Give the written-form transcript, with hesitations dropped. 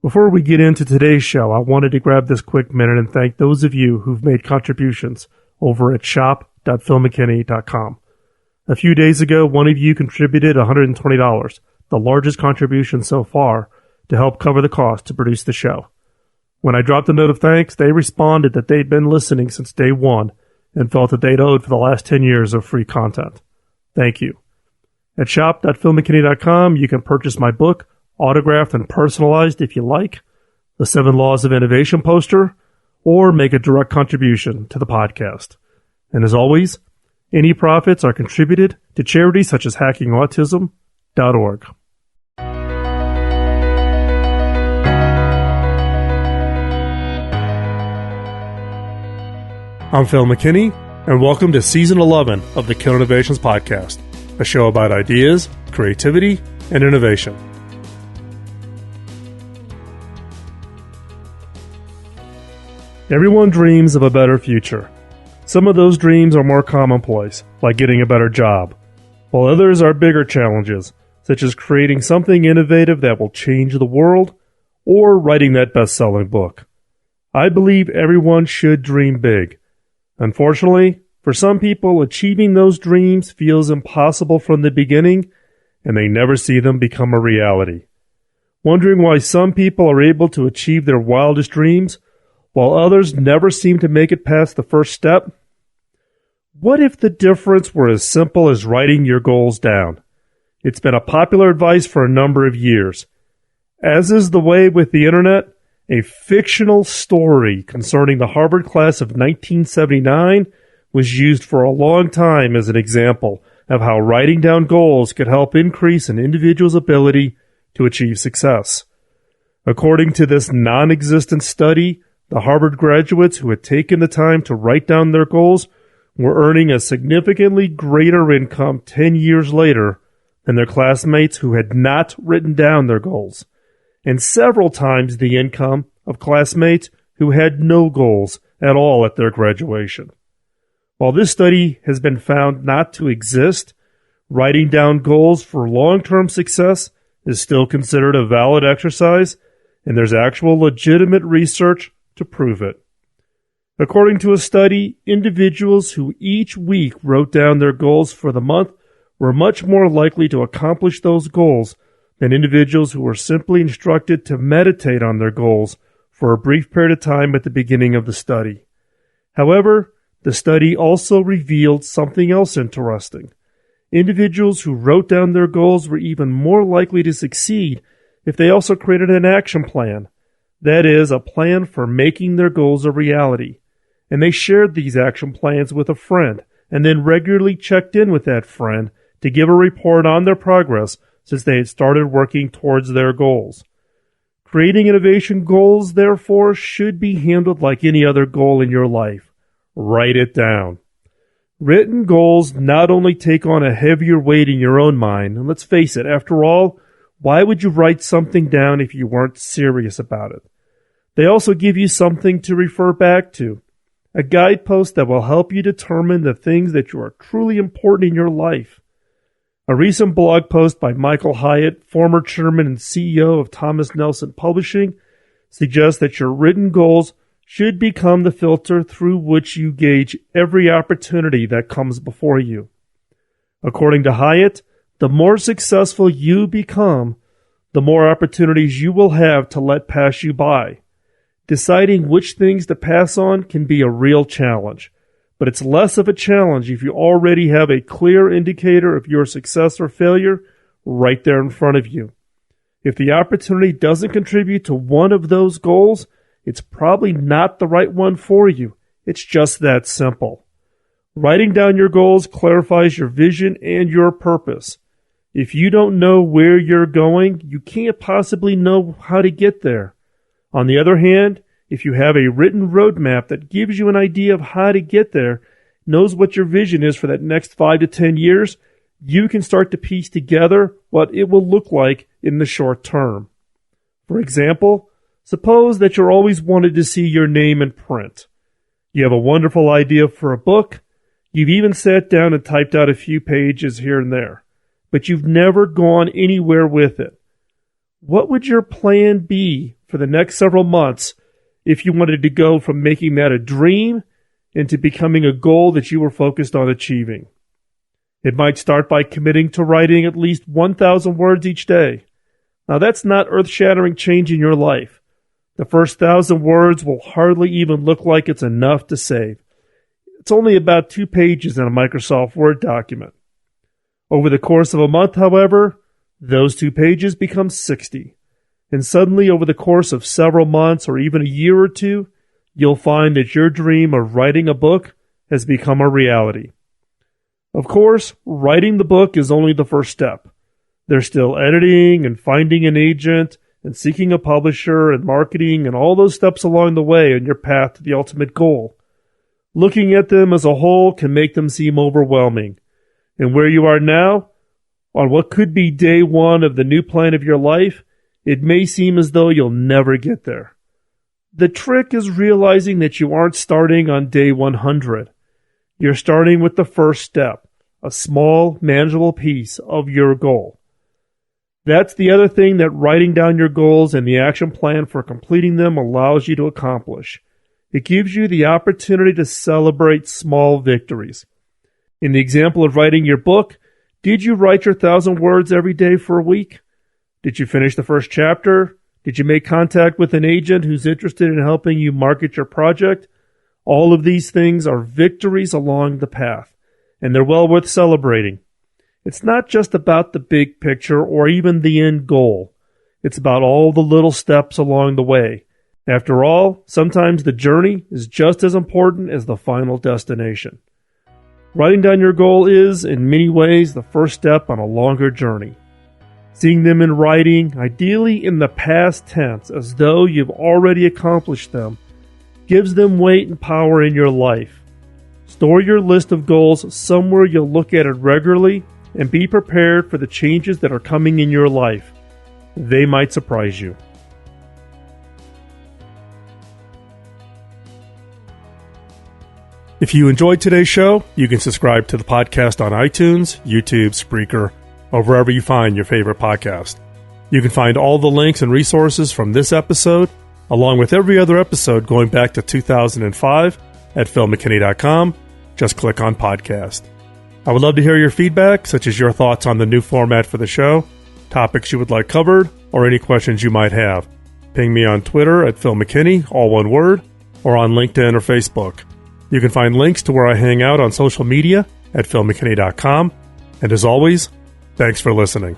Before we get into today's show, I wanted to grab this quick minute and thank those of you who've made contributions over at shop.philmckinney.com. A few days ago, one of you contributed $120, the largest contribution so far, to help cover the cost to produce the show. When I dropped a note of thanks, they responded that they'd been listening since day one and felt that they'd owed for the last 10 years of free content. Thank you. At shop.philmckinney.com, you can purchase my book, autographed and personalized if you like, the 7 Laws of Innovation poster, or make a direct contribution to the podcast. And as always, any profits are contributed to charities such as hackingautism.org. I'm Phil McKinney, and welcome to Season 11 of the Kill Innovations Podcast, a show about ideas, creativity, and innovation. Everyone dreams of a better future. Some of those dreams are more commonplace, like getting a better job, while others are bigger challenges, such as creating something innovative that will change the world, or writing that best-selling book. I believe everyone should dream big. Unfortunately, for some people, achieving those dreams feels impossible from the beginning, and they never see them become a reality. Wondering why some people are able to achieve their wildest dreams, while others never seem to make it past the first step? What if the difference were as simple as writing your goals down? It's been a popular advice for a number of years. As is the way with the internet, a fictional story concerning the Harvard class of 1979 was used for a long time as an example of how writing down goals could help increase an individual's ability to achieve success. According to this non-existent study, the Harvard graduates who had taken the time to write down their goals were earning a significantly greater income 10 years later than their classmates who had not written down their goals, and several times the income of classmates who had no goals at all at their graduation. While this study has been found not to exist, writing down goals for long-term success is still considered a valid exercise, and there's actual legitimate research to prove it. According to a study, individuals who each week wrote down their goals for the month were much more likely to accomplish those goals than individuals who were simply instructed to meditate on their goals for a brief period of time at the beginning of the study. However, the study also revealed something else interesting. Individuals who wrote down their goals were even more likely to succeed if they also created an action plan. That is, a plan for making their goals a reality. And they shared these action plans with a friend, and then regularly checked in with that friend to give a report on their progress since they had started working towards their goals. Creating innovation goals, therefore, should be handled like any other goal in your life. Write it down. Written goals not only take on a heavier weight in your own mind, and let's face it, after all, why would you write something down if you weren't serious about it? They also give you something to refer back to, a guidepost that will help you determine the things that you are truly important in your life. A recent blog post by Michael Hyatt, former chairman and CEO of Thomas Nelson Publishing, suggests that your written goals should become the filter through which you gauge every opportunity that comes before you. According to Hyatt, the more successful you become, the more opportunities you will have to let pass you by. Deciding which things to pass on can be a real challenge, but it's less of a challenge if you already have a clear indicator of your success or failure right there in front of you. If the opportunity doesn't contribute to one of those goals, it's probably not the right one for you. It's just that simple. Writing down your goals clarifies your vision and your purpose. If you don't know where you're going, you can't possibly know how to get there. On the other hand, if you have a written roadmap that gives you an idea of how to get there, knows what your vision is for that next 5 to 10 years, you can start to piece together what it will look like in the short term. For example, suppose that you're always wanted to see your name in print. You have a wonderful idea for a book. You've even sat down and typed out a few pages here and there, but you've never gone anywhere with it. what would your plan be for the next several months if you wanted to go from making that a dream into becoming a goal that you were focused on achieving? It might start by committing to writing at least 1,000 words each day. Now, that's not earth-shattering change in your life. The first 1,000 words will hardly even look like it's enough to save. It's only about 2 pages in a Microsoft Word document. Over the course of a month, however, those 2 pages become 60. And suddenly, over the course of several months or even a year or two, you'll find that your dream of writing a book has become a reality. Of course, writing the book is only the first step. There's still editing and finding an agent and seeking a publisher and marketing and all those steps along the way on your path to the ultimate goal. Looking at them as a whole can make them seem overwhelming. And where you are now, on what could be day one of the new plan of your life, it may seem as though you'll never get there. The trick is realizing that you aren't starting on day 100. You're starting with the first step, a small, manageable piece of your goal. That's the other thing that writing down your goals and the action plan for completing them allows you to accomplish. It gives you the opportunity to celebrate small victories. In the example of writing your book, did you write your 1,000 words every day for a week? Did you finish the first chapter? Did you make contact with an agent who's interested in helping you market your project? All of these things are victories along the path, and they're well worth celebrating. It's not just about the big picture or even the end goal. It's about all the little steps along the way. After all, sometimes the journey is just as important as the final destination. Writing down your goal is, in many ways, the first step on a longer journey. Seeing them in writing, ideally in the past tense, as though you've already accomplished them, gives them weight and power in your life. Store your list of goals somewhere you'll look at it regularly and be prepared for the changes that are coming in your life. They might surprise you. If you enjoyed today's show, you can subscribe to the podcast on iTunes, YouTube, Spreaker, or wherever you find your favorite podcast. You can find all the links and resources from this episode, along with every other episode going back to 2005 at philmckinney.com. Just click on podcast. I would love to hear your feedback, such as your thoughts on the new format for the show, topics you would like covered, or any questions you might have. Ping me on Twitter at Phil McKinney, all one word, or on LinkedIn or Facebook. You can find links to where I hang out on social media at philmckinney.com. And as always, thanks for listening.